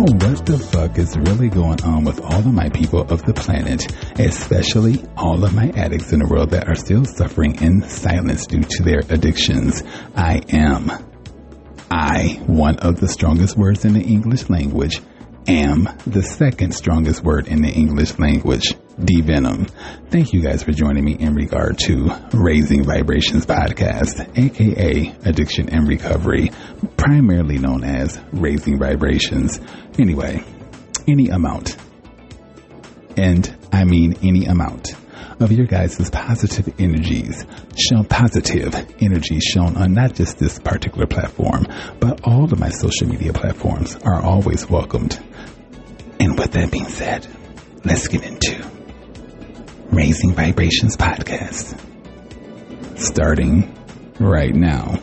What the fuck is really going on with all of my people of the planet, especially all of my addicts in the world that are still suffering in silence due to their addictions? One of the strongest words in the English language, am the second strongest word in the English language, devenom. Thank you guys for joining me in regard to Raising Vibrations podcast, aka Addiction and Recovery, primarily known as Raising Vibrations. Anyway, any amount, and I mean any amount, of your guys' positive energies shown on not just this particular platform, but all of my social media platforms are always welcomed. And with that being said, let's get into Raising Vibrations podcast, starting right now.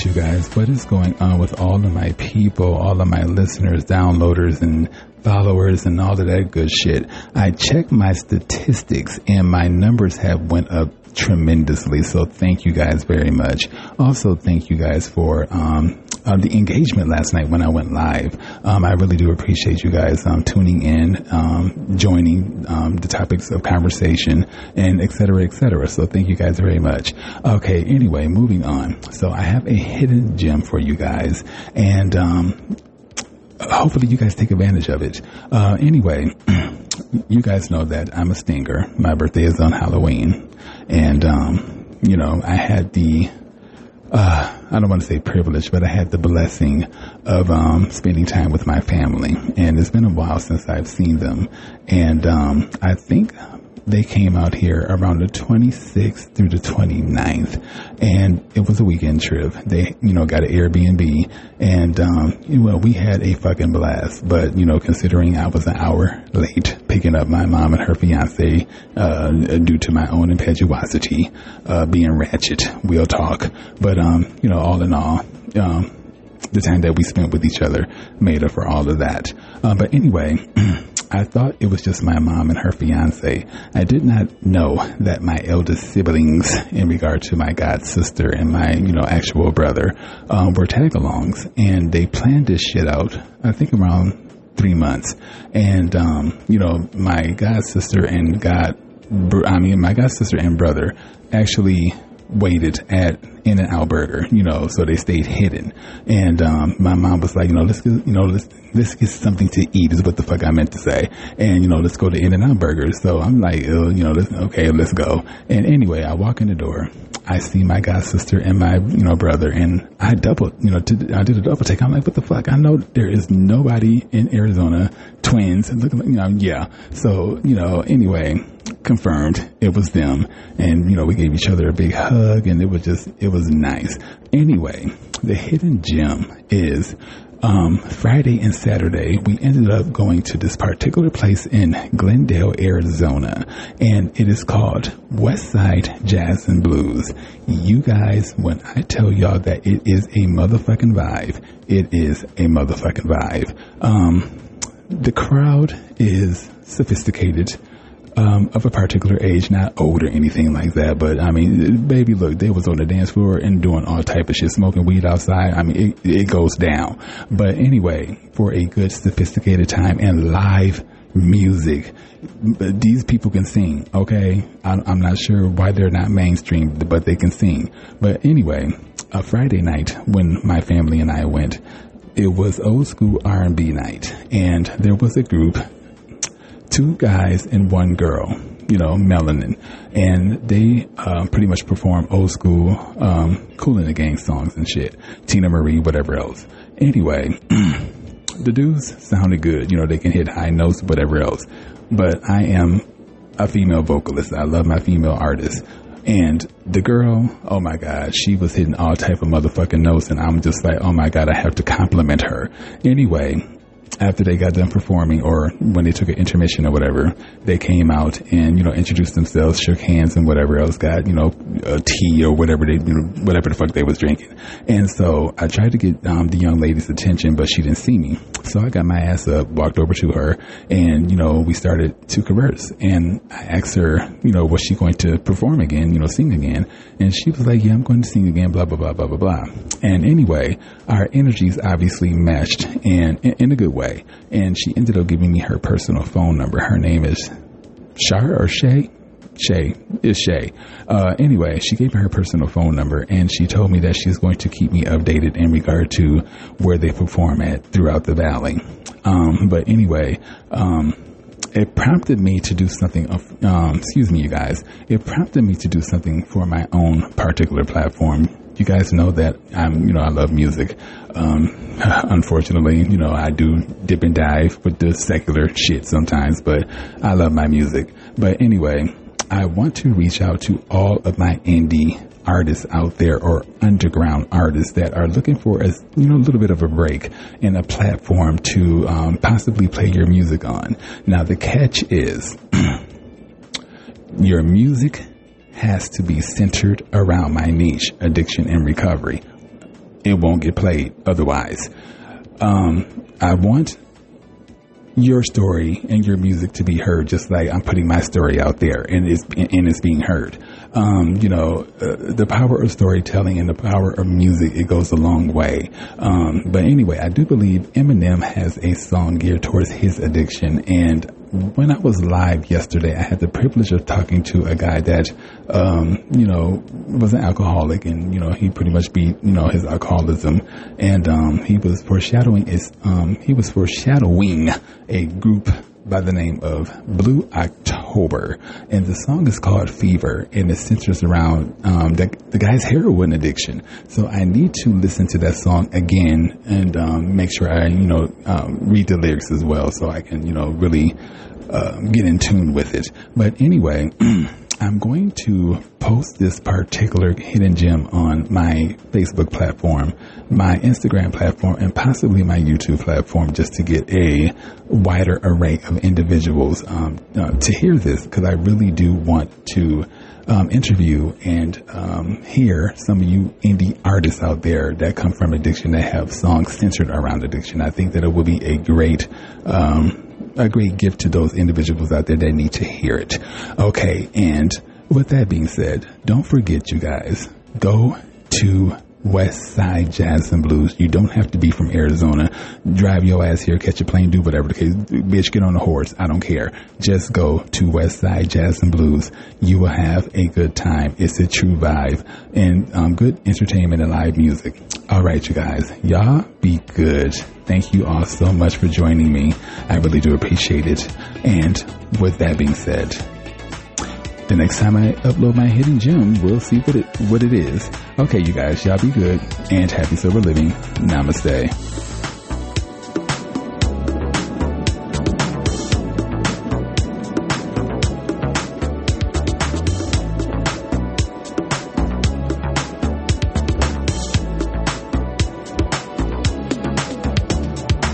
You guys, what is going on with all of my people, all of my listeners, downloaders, and followers, and all of that good shit? I checked my statistics, and my numbers have went up tremendously. So thank you guys very much. Also, thank you guys for the engagement last night when I went live. I really do appreciate you guys tuning in, joining the topics of conversation, and et cetera, et cetera. So thank you guys very much. Okay, anyway, moving on. So I have a hidden gem for you guys, and hopefully you guys take advantage of it. Anyway, you guys know that I'm a stinger. My birthday is on Halloween, and I had the I don't want to say privilege, but I had the blessing of spending time with my family, and it's been a while since I've seen them, and I think they came out here around the 26th through the 29th, and it was a weekend trip. They, got an Airbnb, and, we had a fucking blast. But, considering I was an hour late picking up my mom and her fiance, due to my own impetuosity, being ratchet, we'll talk. But, all in all, the time that we spent with each other made up for all of that. But anyway, I thought it was just my mom and her fiance. I did not know that my eldest siblings, in regard to my god sister and my, actual brother, were tag-alongs, and they planned this shit out, I think around 3 months. And, my god sister and brother actually waited at In-N-Out Burger, so they stayed hidden. And my mom was like, let's get something to eat is what the fuck I meant to say. And, let's go to In-N-Out Burger. So I'm like, okay, let's go. And anyway, I walk in the door. I see my god sister and my, brother, and I did a double take. I'm like, what the fuck? I know there is nobody in Arizona, twins, yeah. So, anyway, confirmed it was them, and we gave each other a big hug, and it was nice. Anyway, the hidden gem is Friday and Saturday we ended up going to this particular place in Glendale, Arizona, and it is called Westside Jazz and Blues. You guys, when I tell y'all that it is a motherfucking vibe, it is a motherfucking vibe. The crowd is sophisticated, of a particular age, not old or anything like that, but I mean, baby, look, they was on the dance floor and doing all type of shit, smoking weed outside. I mean, it goes down. But anyway, for a good sophisticated time and live music, these people can sing. Okay, I'm not sure why they're not mainstream, but they can sing. But anyway, a Friday night when my family and I went, it was old school R&B night, and there was a group, 2 guys and 1 girl, melanin, and they pretty much perform old school Kool and the Gang songs and shit, Tina Marie, whatever else. Anyway, the dudes sounded good, they can hit high notes, whatever else, but I am a female vocalist. I love my female artists. And the girl, oh my God, she was hitting all type of motherfucking notes, and I'm just like, oh my God, I have to compliment her. Anyway, after they got done performing, or when they took an intermission or whatever, they came out and, introduced themselves, shook hands and whatever else, got, a tea or whatever whatever the fuck they was drinking. And so I tried to get the young lady's attention, but she didn't see me. So I got my ass up, walked over to her, and, we started to converse. And I asked her, was she going to perform again, sing again? And she was like, yeah, I'm going to sing again, blah, blah, blah, blah, blah, blah. And anyway, our energies obviously matched, and in a good way. And she ended up giving me her personal phone number. Her name is Shar or Shay? Shay. It's Shay. Anyway, she gave me her personal phone number, and she told me that she's going to keep me updated in regard to where they perform at throughout the valley. But anyway, it prompted me to do something excuse me, you guys. It prompted me to do something for my own particular platform. You guys know that I love music. Unfortunately, I do dip and dive with the secular shit sometimes, but I love my music. But anyway, I want to reach out to all of my indie artists out there, or underground artists that are looking for a little bit of a break and a platform to possibly play your music on. Now, the catch is your music has to be centered around my niche, addiction and recovery. It won't get played otherwise. I want your story and your music to be heard, just like I'm putting my story out there and it's being heard. The power of storytelling and the power of music, it goes a long way. But anyway, I do believe Eminem has a song geared towards his addiction. And when I was live yesterday, I had the privilege of talking to a guy that, was an alcoholic, and, he pretty much beat, his alcoholism. And, he was foreshadowing a group by the name of Blue October, and the song is called Fever, and it centers around the guy's heroin addiction. So I need to listen to that song again and make sure I read the lyrics as well, so I can really get in tune with it. But anyway, I'm going to post this particular hidden gem on my Facebook platform, my Instagram platform, and possibly my YouTube platform, just to get a wider array of individuals to hear this, because I really do want to interview and hear some of you indie artists out there that come from addiction, that have songs centered around addiction. I think that it will be a great gift to those individuals out there that need to hear it. Okay, and with that being said, don't forget, you guys, go to West Side Jazz and Blues. You don't have to be from Arizona. Drive your ass here, catch a plane, do whatever the case. Bitch, get on a horse. I don't care. Just go to West Side Jazz and Blues. You will have a good time. It's a true vibe, and good entertainment and live music. All right, you guys, y'all be good. Thank you all so much for joining me. I really do appreciate it. And with that being said, the next time I upload my hidden gem, we'll see what it is. Okay, you guys, y'all be good and happy sober living. Namaste.